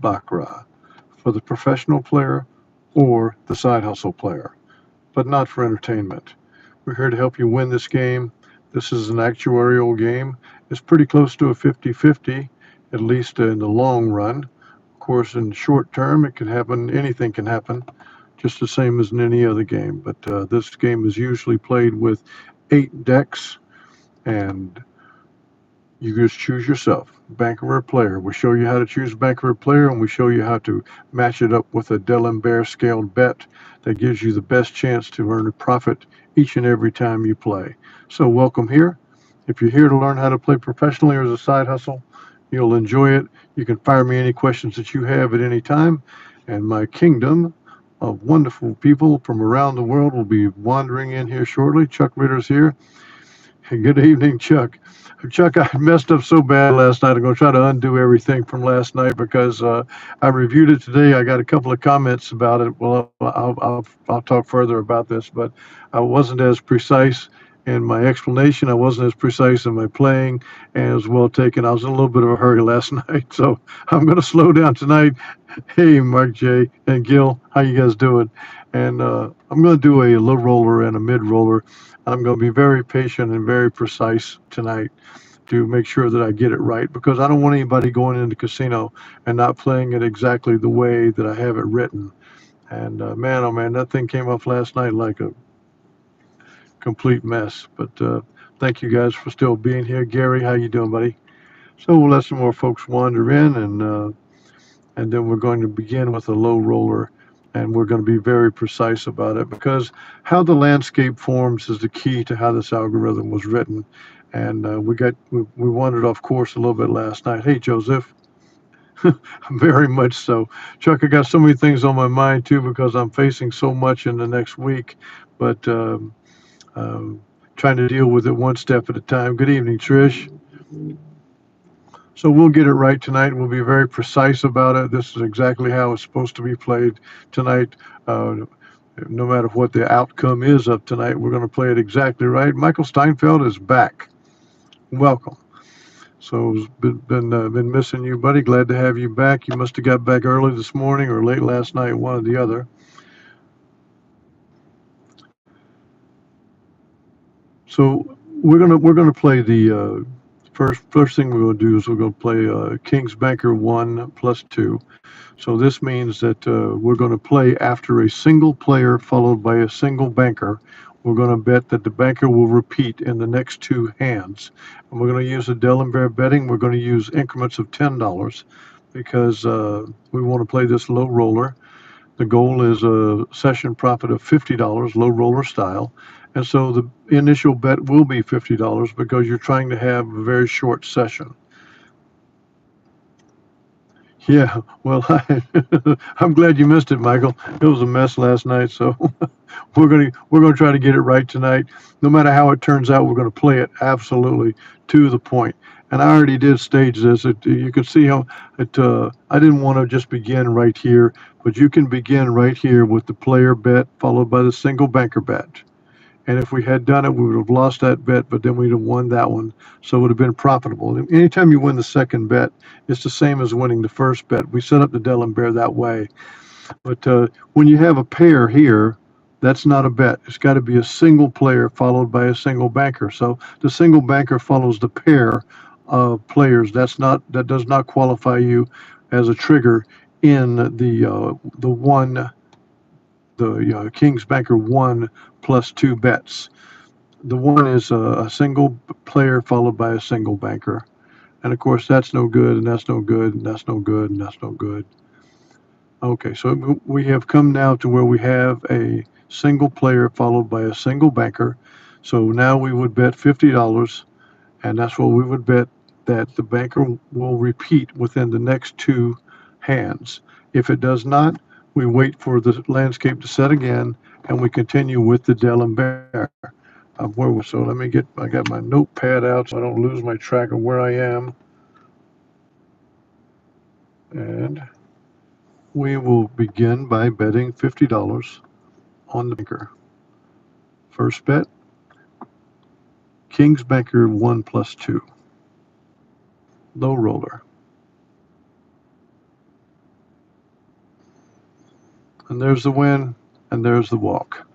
baccarat for the professional player or the side hustle player, but not for entertainment. We're here to help you win this game. This is an actuarial game. It's pretty close to a 50-50, at least in the long run. Of course, in the short term, it can happen, anything can happen, just the same as in any other game. But this game is usually played with 8 decks, and you just choose yourself, banker or player. We show you how to choose banker or player, and we show you how to match it up with a D'Alembert scaled bet that gives you the best chance to earn a profit each and every time you play. So welcome here. If you're here to learn how to play professionally or as a side hustle, you'll enjoy it. You can fire me any questions that you have at any time, and my kingdom of wonderful people from around the world will be wandering in here shortly. Chuck Ritter's here. Good evening, Chuck. Chuck, I messed up so bad last night. I'm going to try to undo everything from last night because I reviewed it today. I got a couple of comments about it. Well, I'll talk further about this, but I wasn't as precise in my explanation. I wasn't as precise in my playing, and it was well taken. I was in a little bit of a hurry last night, so I'm going to slow down tonight. Hey, Mark J. and Gil, how you guys doing? And I'm going to do a low roller and a mid roller. I'm going to be very patient and very precise tonight to make sure that I get it right because I don't want anybody going into the casino and not playing it exactly the way that I have it written. And man, oh man, that thing came off last night like a complete mess. But thank you guys for still being here. Gary, how you doing, buddy? So we'll let some more folks wander in, and then we're going to begin with a low roller, and we're going to be very precise about it because how the landscape forms is the key to how this algorithm was written. And we wandered off course a little bit last night. Hey, Joseph. Very much so. Chuck, I got so many things on my mind too because I'm facing so much in the next week, but um, trying to deal with it one step at a time. Good evening, Trish. So we'll get it right tonight. We'll be very precise about it. This is exactly how it's supposed to be played tonight. No matter what the outcome is of tonight, we're going to play it exactly right. Michael Steinfeld is back. Welcome. So been missing you, buddy. Glad to have you back. You must have got back early this morning or late last night, one or the other. So we're gonna play the first thing we're gonna do is we're gonna play King's Banker 1+2. So this means that we're gonna play after a single player followed by a single banker. We're going to bet that the banker will repeat in the next 2 hands. And we're going to use the D'Alembert betting. We're going to use increments of $10 because we want to play this low roller. The goal is a session profit of $50, low roller style. And so the initial bet will be $50 because you're trying to have a very short session. Yeah, well, I'm glad you missed it, Michael. It was a mess last night, so we're gonna try to get it right tonight. No matter how it turns out, we're gonna play it absolutely to the point. And I already did stage this. You can see how it. I didn't want to just begin right here, but you can begin right here with the player bet followed by the single banker bet. And if we had done it, we would have lost that bet, but then we'd have won that one. So it would have been profitable. Anytime you win the second bet, it's the same as winning the first bet. We set up the D'Alembert that way. But when you have a pair here, that's not a bet. It's got to be a single player followed by a single banker. So the single banker follows the pair of players. That does not qualify you as a trigger in the one the King's Banker 1+2 bets. The one is a single player followed by a single banker. And of course, that's no good, and that's no good, and that's no good, and that's no good. Okay, so we have come now to where we have a single player followed by a single banker. So now we would bet $50, and that's what we would bet that the banker will repeat within the next 2 hands. If it does not, we wait for the landscape to set again, and we continue with the D'Alembert. So let me I got my notepad out so I don't lose my track of where I am. And we will begin by betting $50 on the banker. First bet, King's Banker 1+2. 2. Low roller. And there's the win, and there's the walk.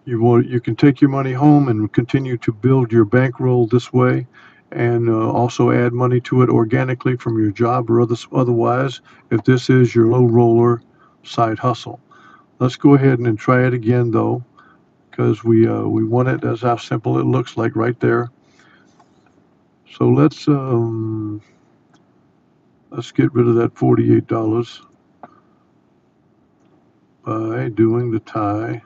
You can take your money home and continue to build your bankroll this way, and also add money to it organically from your job or otherwise, if this is your low roller side hustle. Let's go ahead and try it again though, because we want it as how simple it looks like right there. So let's get rid of that $48 by doing the tie.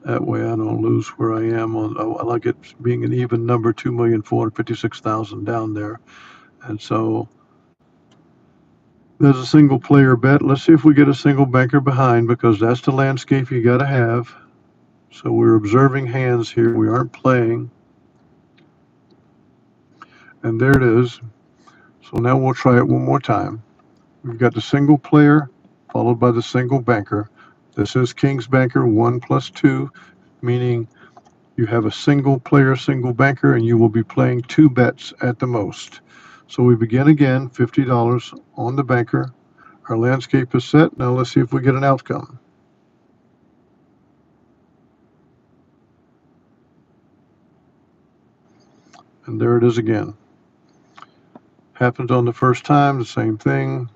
That way I don't lose where I am on. I like it being an even number, 2,456,000 down there. And so there's a single player bet. Let's see if we get a single banker behind, because that's the landscape you got to have. So we're observing hands here. We aren't playing. And there it is. So now we'll try it one more time. We've got the single player followed by the single banker. This is King's Banker 1 plus 2, meaning you have a single player, single banker, and you will be playing 2 bets at the most. So we begin again, $50 on the banker. Our landscape is set. Now let's see if we get an outcome. And there it is again. Happens on the first time, the same thing.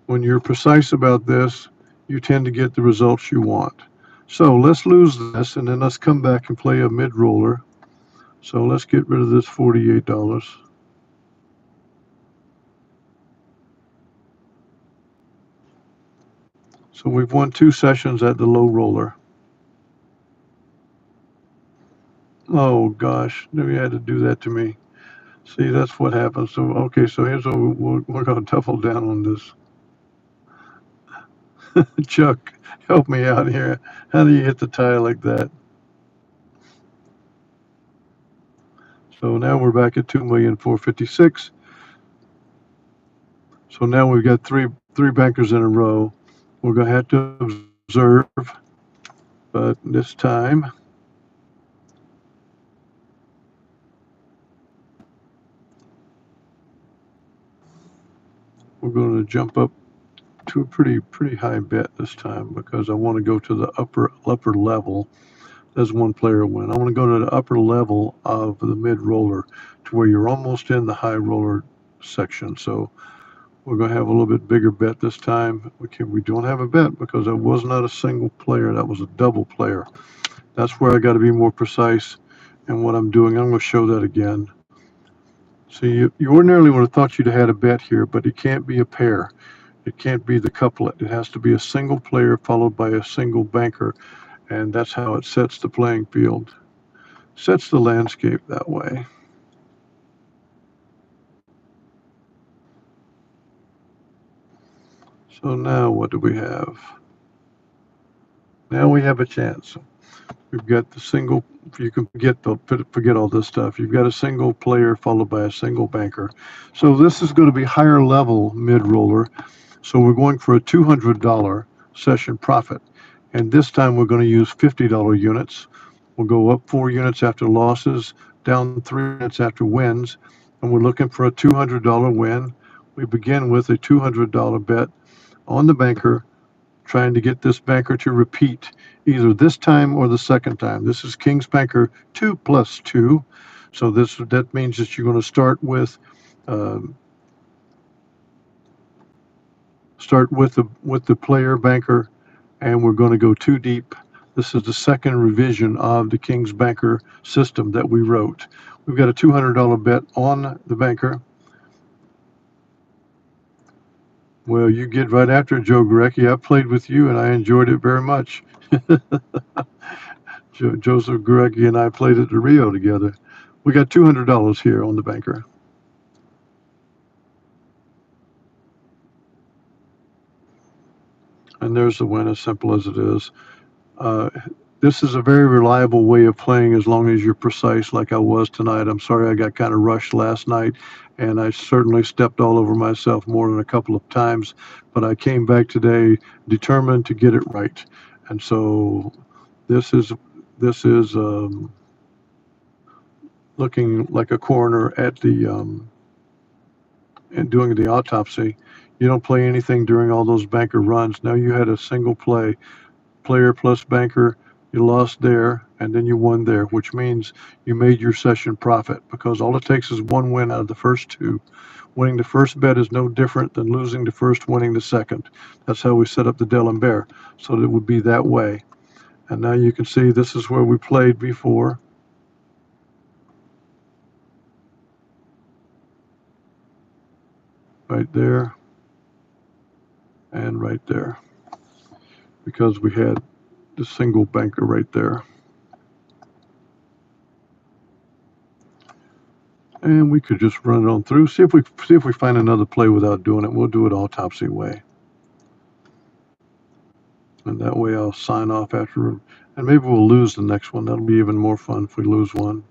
When you're precise about this, you tend to get the results you want. So let's lose this, and then let's come back and play a mid-roller. So let's get rid of this $48. So we've won 2 sessions at the low roller. Oh gosh, you had to do that to me. See, that's what happens. So okay, so here's what we're going to double down on this. Chuck, help me out here. How do you hit the tie like that? So now we're back at 2,456,000. So now we've got three bankers in a row. We're going to have to observe, but this time we're going to jump up to a pretty high bet this time, because I want to go to the upper level. As one player win. I want to go to the upper level of the mid roller, to where you're almost in the high roller section. So we're going to have a little bit bigger bet this time. We don't have a bet because that was not a single player. That was a double player. That's where I got to be more precise in what I'm doing. I'm going to show that again. So you ordinarily would have thought you'd have had a bet here, but it can't be a pair. It can't be the couplet. It has to be a single player followed by a single banker. And that's how it sets the playing field, sets the landscape that way. So now what do we have? Now we have a chance. We've got the single, you can forget all this stuff. You've got a single player followed by a single banker. So this is going to be higher level mid-roller. So we're going for a $200 session profit. And this time we're going to use $50 units. We'll go up 4 units after losses, down 3 units after wins, and we're looking for a $200 win. We begin with a $200 bet on the banker, trying to get this banker to repeat either this time or the second time. This is King's Banker 2 plus 2. So that means that you're going to start with the player banker, and we're going to go 2 deep. This is the second revision of the King's Banker system that we wrote. We've got a $200 bet on the banker. Well, you get right after it, Joe Gurecki. I played with you, and I enjoyed it very much. Joseph Gurecki and I played at the Rio together. We got $200 here on the banker. And there's the win, as simple as it is. This is a very reliable way of playing as long as you're precise like I was tonight. I'm sorry I got kind of rushed last night, and I certainly stepped all over myself more than a couple of times, but I came back today determined to get it right. And so this is looking like a corner at the and doing the autopsy, you don't play anything during all those banker runs. Now you had a single play, player plus banker, you lost there, and then you won there, which means you made your session profit because all it takes is one win out of the first two. Winning the first bet is no different than losing the first, winning the second. That's how we set up the D'Alembert, so that it would be that way. And now you can see this is where we played before. Right there and right there, because we had the single banker right there. And we could just run it on through, see if we find another play without doing it. We'll do it autopsy way. And that way I'll sign off after, and maybe we'll lose the next one. That'll be even more fun if we lose one.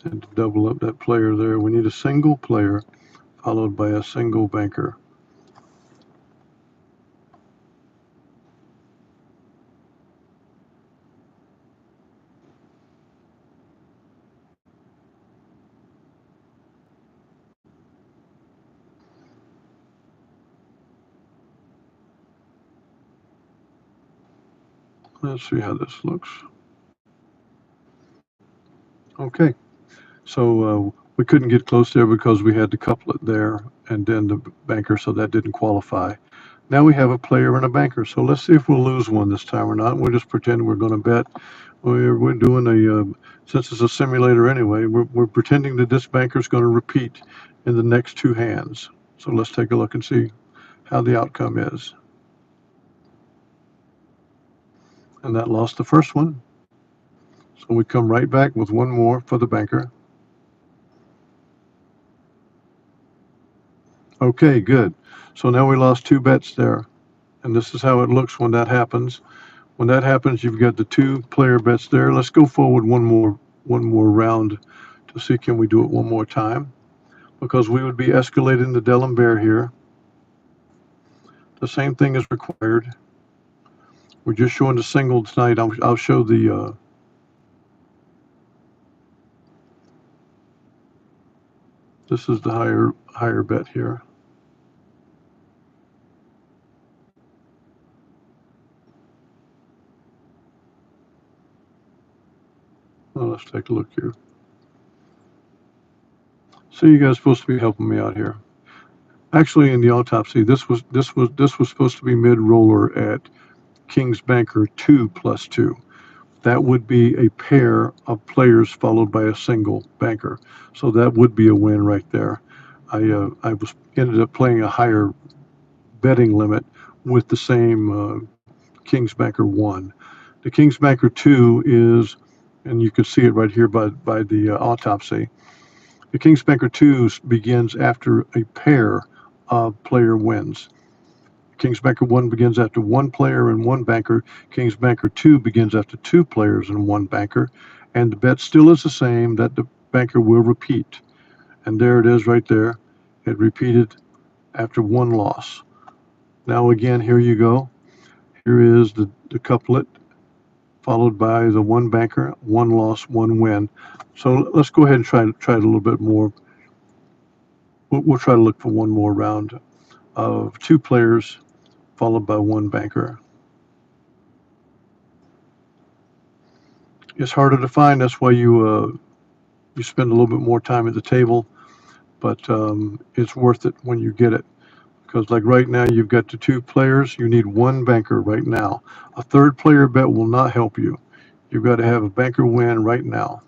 And to double up that player there, we need a single player followed by a single banker. Let's see how this looks. Okay, so we couldn't get close there because we had the couplet there and then the banker, so that didn't qualify. Now we have a player and a banker, so let's see if we'll lose one this time or not. We'll just pretend we're going to bet. We're doing since it's a simulator anyway, we're pretending that this banker is going to repeat in the next two hands. So let's take a look and see how the outcome is. And that lost the first one. So we come right back with one more for the banker. Okay, good. So now we lost two bets there. And this is how it looks when that happens. When that happens, you've got the two player bets there. Let's go forward one more round to see can we do it one more time, because we would be escalating the D'Alembert here. The same thing is required. We're just showing the single tonight. I'll show the this is the higher bet here. Well, let's take a look here. So you guys are supposed to be helping me out here. Actually, in the autopsy, this was supposed to be mid roller at King's Banker 2+2. That would be a pair of players followed by a single banker. So that would be a win right there. I ended up playing a higher betting limit with the same King's Banker 1. The King's Banker 2 is, and you can see it right here by the autopsy. The King's Banker 2 begins after a pair of player wins. King's Banker 1 begins after one player and one banker. King's Banker 2 begins after two players and one banker. And the bet still is the same, that the banker will repeat. And there it is right there. It repeated after one loss. Now again, here you go. Here is the couplet, followed by the one banker, one loss, one win. So let's go ahead and try it a little bit more. We'll try to look for one more round of two players followed by one banker. It's harder to find. That's why you spend a little bit more time at the table, but it's worth it when you get it. Because like right now, you've got the two players. You need one banker right now. A third player bet will not help you. You've got to have a banker win right now.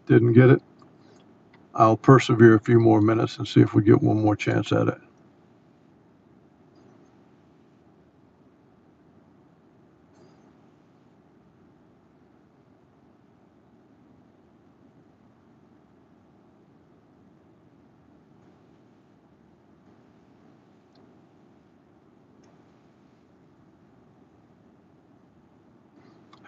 Didn't get it? I'll persevere a few more minutes and see if we get one more chance at it.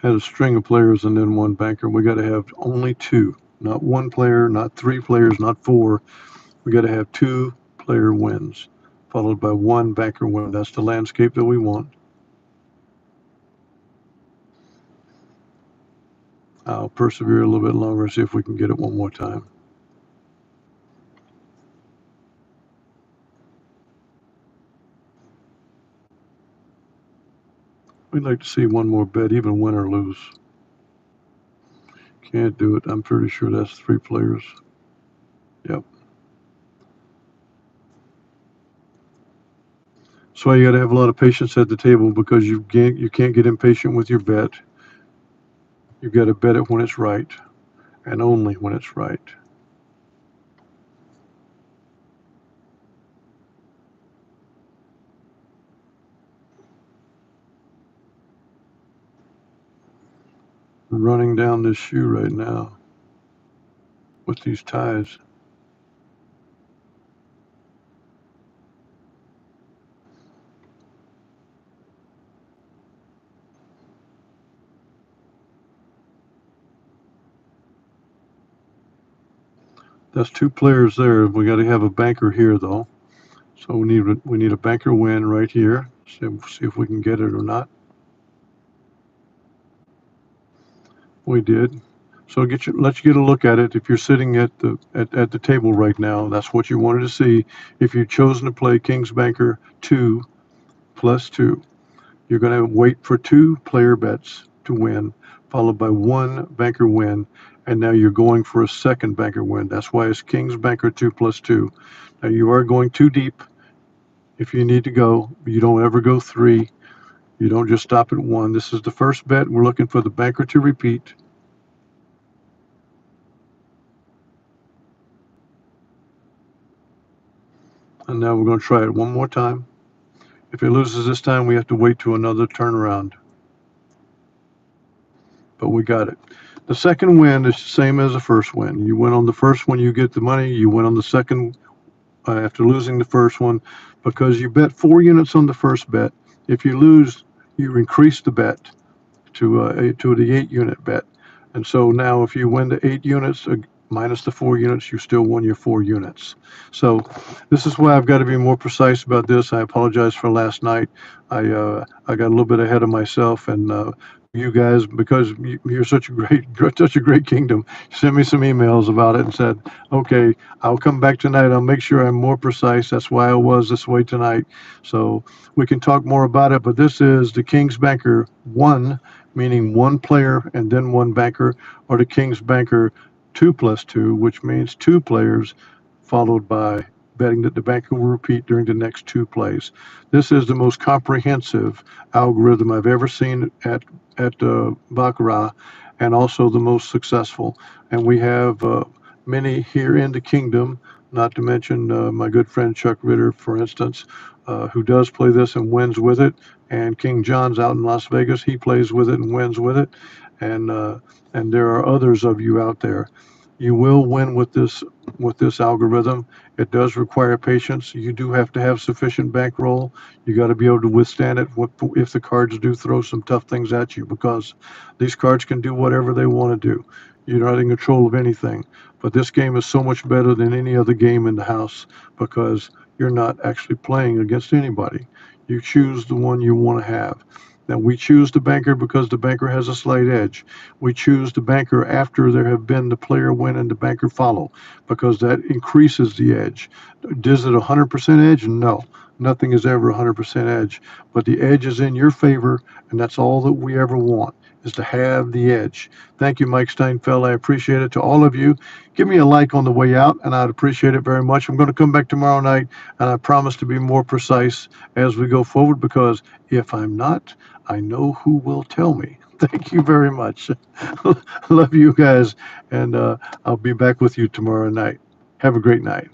Had a string of players and then one banker. We got to have only two, not one player, not three players, not four. We got to have 2-player wins, followed by 1 banker win. That's the landscape that we want. I'll persevere a little bit longer and see if we can get it one more time. We'd like to see one more bet, even win or lose. Can't do it. I'm pretty sure that's 3 players. Yep. That's why you got to have a lot of patience at the table, because you can't get impatient with your bet. You've got to bet it when it's right, and only when it's right. Running down this shoe right now with these ties. That's 2 players there. We got to have a banker here, though. So we need a banker win right here. See if we can get it or not. We did. So let's get a look at it. If you're sitting at the table right now, that's what you wanted to see. If you've chosen to play King's Banker 2 plus 2, you're going to wait for 2 player bets to win, followed by 1 banker win, and now you're going for a second banker win. That's why it's King's Banker 2 plus 2. Now you are going too deep if you need to go. You don't ever go 3. You don't just stop at 1. This is the first bet. We're looking for the banker to repeat. And now we're going to try it one more time. If it loses this time, we have to wait to another turnaround. But we got it. The second win is the same as the first win. You win on the first one, you get the money. You win on the second after losing the first one, because you bet 4 units on the first bet. If you lose, you increase the bet to the 8-unit bet. And so now if you win the 8 units, minus the 4 units, you still won your 4 units. So this is why I've got to be more precise about this. I apologize for last night. I got a little bit ahead of myself, and you guys, because you're such a great kingdom, sent me some emails about it and said, okay, I'll come back tonight. I'll make sure I'm more precise. That's why I was this way tonight. So we can talk more about it, but this is the King's Banker 1, meaning 1 player and then 1 banker, or the King's Banker 2 plus 2, which means 2 players, followed by betting that the banker will repeat during the next 2 plays. This is the most comprehensive algorithm I've ever seen at Baccarat, and also the most successful. And we have many here in the kingdom, not to mention my good friend Chuck Ritter, for instance, who does play this and wins with it. And King John's out in Las Vegas, he plays with it and wins with it. And there are others of you out there. You will win with this algorithm. It does require patience. You do have to have sufficient bankroll. You got to be able to withstand it if the cards do throw some tough things at you, because these cards can do whatever they want to do. You're not in control of anything. But this game is so much better than any other game in the house, because you're not actually playing against anybody. You choose the one you want to have. Now, we choose the banker because the banker has a slight edge. We choose the banker after there have been the player win and the banker follow, because that increases the edge. Is it 100% edge? No. Nothing is ever 100% edge. But the edge is in your favor, and that's all that we ever want, is to have the edge. Thank you, Mike Steinfeld. I appreciate it. To all of you, give me a like on the way out, and I'd appreciate it very much. I'm going to come back tomorrow night, and I promise to be more precise as we go forward, because if I'm not, I know who will tell me. Thank you very much. Love you guys, and I'll be back with you tomorrow night. Have a great night.